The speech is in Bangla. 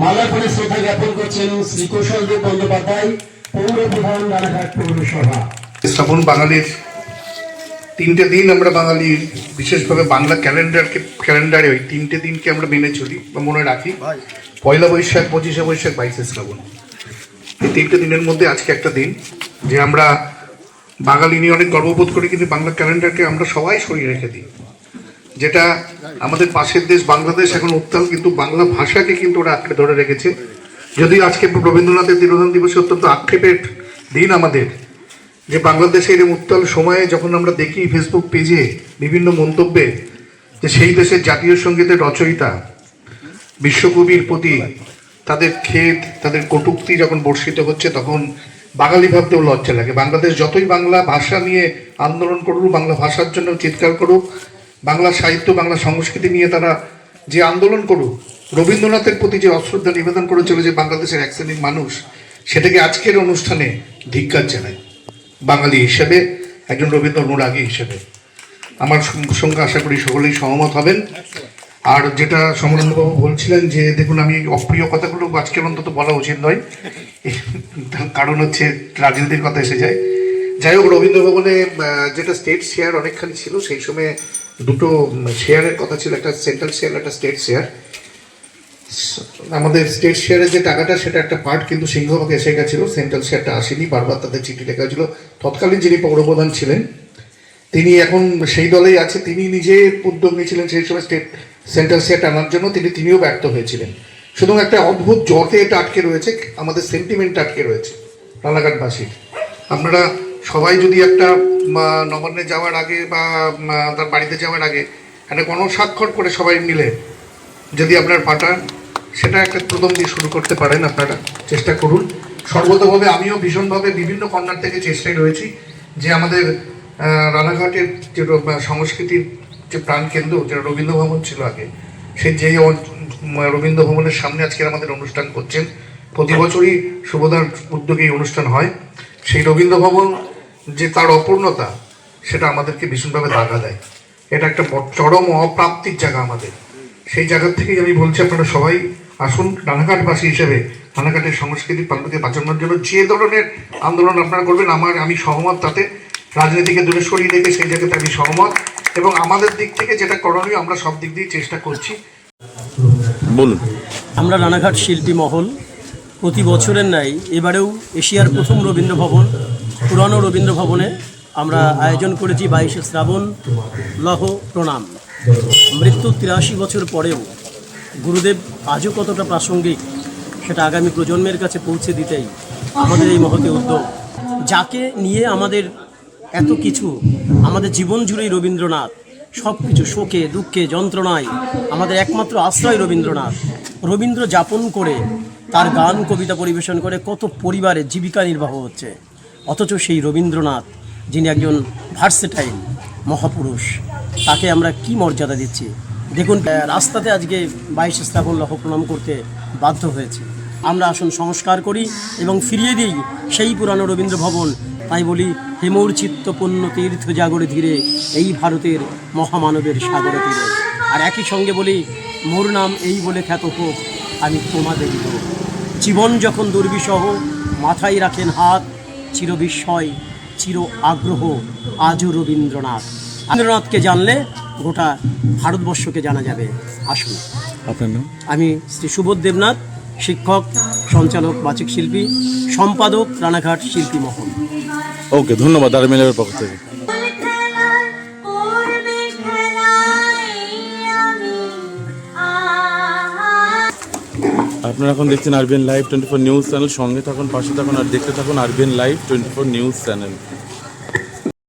মালাপুরে শ্রদ্ধা জ্ঞাপন করছেন শ্রী কৌশলদেব বন্দ্যোপাধ্যায়, পৌর প্রধান, রানাঘাট পৌরসভা। শ্রাবণ বাঙালির 3টে দিন আমরা বাঙালির বিশেষভাবে বাংলা ক্যালেন্ডারে ওই 3টে দিনকে আমরা মেনে চলি বা মনে রাখি। পয়লা বৈশাখ, 25শে বৈশাখ, 22শে শ্রাবণ। এই 3টে দিনের মধ্যে আজকে একটা দিন যে আমরা বাঙালি নিয়ে অনেক গর্ববোধ করি, কিন্তু বাংলা ক্যালেন্ডারকে আমরা সবাই সরিয়ে রেখে দিই। যেটা আমাদের পাশের দেশ বাংলাদেশ এখন উত্তাল, কিন্তু বাংলা ভাষাকে কিন্তু ওরা আঁকড়ে ধরে রেখেছে। যদি আজকে রবীন্দ্রনাথের তিরোধান দিবসে অত্যন্ত আক্ষেপের দিন আমাদের, যে বাংলাদেশের এই উত্তাল সময়ে যখন আমরা দেখি ফেসবুক পেজে বিভিন্ন মন্তব্যে যে সেই দেশের জাতীয় সঙ্গীতের রচয়িতা বিশ্বকবির প্রতি তাদের খেদ, তাদের কটূক্তি যখন বর্ষিত হচ্ছে, তখন বাঙালি ভাবতেও লজ্জা লাগে। বাংলাদেশ যতই বাংলা ভাষা নিয়ে আন্দোলন করুক, বাংলা ভাষার জন্য চিৎকার করুক, বাংলা সাহিত্য, বাংলা সংস্কৃতি নিয়ে তারা যে আন্দোলন করুক, রবীন্দ্রনাথের প্রতি যে অশ্রদ্ধা নিবেদন করেছিল যে বাংলাদেশের এক শ্রেণীর মানুষ, সেটাকে আজকের অনুষ্ঠানে ধিক্কার জানায়। বাঙালি হিসেবে, একজন রবীন্দ্র অনুরাগী হিসেবে আমার সঙ্গে আশা করি সকলেই সহমত হবেন। আর যেটা সমরেন্দ্রবাবু বলছিলেন যে দেখুন, আমি অপ্রিয় কথাগুলো আজকের অন্তত বলা উচিত নয়, কারণ হচ্ছে রাজনীতির কথা এসে যায়। যাই হোক, রবীন্দ্র ভবনে যেটা স্টেট শেয়ার অনেকখানি ছিল, সেই সময় দুটো শেয়ারের কথা ছিল, একটা সেন্ট্রাল শেয়ার, একটা স্টেট শেয়ার। আমাদের স্টেট শেয়ারের যে টাকাটা, সেটা একটা পার্ট কিন্তু সিংহভাগে এসে গেছিলো, সেন্ট্রাল শেয়ারটা আসেনি। বারবার তাদের চিঠি লেখা হয়েছিল। তৎকালীন যিনি পৌরপ্রধান ছিলেন, তিনি এখন সেই দলেই আছে। তিনি নিজে উদ্যোগ নিয়েছিলেন সেই সময় সেন্ট্রাল শেয়ারটা আনার জন্য, তিনিও ব্যর্থ হয়েছিলেন। শুধু একটা অদ্ভুত জটে এটা আটকে রয়েছে, আমাদের সেন্টিমেন্ট আটকে রয়েছে রানাঘাটবাসীর। আপনারা সবাই যদি একটা নবান্নে যাওয়ার আগে বা তার বাড়িতে যাওয়ার আগে একটা গণস্বাক্ষর করে সবাই মিলে যদি আপনার পাঠান, সেটা একটা প্রথম দিয়ে শুরু করতে পারেন। আপনারা চেষ্টা করুন সর্বতভাবে। আমিও ভীষণভাবে বিভিন্ন কর্নার থেকে চেষ্টায় রয়েছি যে আমাদের রানাঘাটের যে সংস্কৃতির যে প্রাণকেন্দ্র, যেটা রবীন্দ্র ভবন ছিল আগে, সেই যে রবীন্দ্র ভবনের সামনে আজকের আমাদের অনুষ্ঠান করছেন, প্রতি বছরই শুভদার উদ্যোগে এই অনুষ্ঠান হয়। সেই রবীন্দ্র ভবন যে তার অপূর্ণতা, সেটা আমাদেরকে ভীষণভাবে দাগা দেয়। এটা একটা চরম অপ্রাপ্তির জায়গা আমাদের। সেই জায়গা থেকেই আমি বলছি, আপনারা সবাই আসুন রানাঘাটবাসী হিসেবে রানাঘাটের সংস্কৃতি প্রান্তকে বাঁচানোর জন্য যে ধরনের আন্দোলন আপনারা করবেন, আমি সহমত তাতে। রাজনীতিকে দূরে সরিয়ে রেখে সেই জায়গাতে আমি সহমত, এবং আমাদের দিক থেকে যেটা করণীয় আমরা সব দিক দিয়ে চেষ্টা করছি। বলুন। আমরা রানাঘাট শিল্পী মহল প্রতি বছরের ন্যায় এবারেও এশিয়ার প্রথম রবীন্দ্র ভবন, পুরানো রবীন্দ্র ভবনে আমরা আয়োজন করেছি 22শে শ্রাবণ লহ প্রণাম। মৃত্যুর 83 বছর পরেও গুরুদেব আজও কতটা প্রাসঙ্গিক, সেটা আগামী প্রজন্মের কাছে পৌঁছে দিতেই আমাদের এই মহতি উদ্যোগ। যাকে নিয়ে আমাদের এত কিছু, আমাদের জীবন জুড়েই রবীন্দ্রনাথ, সব কিছু শোকে দুঃখে যন্ত্রণায় আমাদের একমাত্র আশ্রয় রবীন্দ্রনাথ। রবীন্দ্র যাপন করে, তার গান কবিতা পরিবেশন করে কত পরিবারের জীবিকা নির্বাহ হচ্ছে, অথচ সেই রবীন্দ্রনাথ যিনি একজন ভার্সেটাইল মহাপুরুষ, তাকে আমরা কি মর্যাদা দিচ্ছি। দেখুন, রাস্তাতে আজকে 22শে শ্রাবণ লহ প্রণাম করতে বাধ্য হয়েছে। আমরা আসুন সংস্কার করি এবং ফিরিয়ে দিই সেই পুরানো রবীন্দ্র ভবন। তাই বলি, হেমৌর চিত্তপূর্ণ তীর্থ জাগরে ধীরে, এই ভারতের মহামানবের সাগরে তীরে। আর একই সঙ্গে বলি, মোর নাম এই বলে খ্যাত হোক আমি তোমাদের লোক। জীবন যখন দুর্বিষহ, মাথায় রাখেন হাত, চির বিস্ময় চির আগ্রহ আজও রবীন্দ্রনাথ। রবীন্দ্রনাথকে জানলে গোটা ভারতবর্ষকে জানা যাবে। আসুন। আপনার নাম? আমি শ্রী সুবোধ দেবনাথ, শিক্ষক, সঞ্চালক, বাচিক শিল্পী, সম্পাদক, রানাঘাট শিল্পী মহল। ওকে, ধন্যবাদ আরবিএলের পক্ষ থেকে। আপনারা এখন দেখছেন আরবিএন লাইভ 24 নিউজ চ্যানেল। সঙ্গে থাকুন, পাশে থাকুন, আর দেখতে থাকুন আরবিএন লাইভ 24 নিউজ চ্যানেল।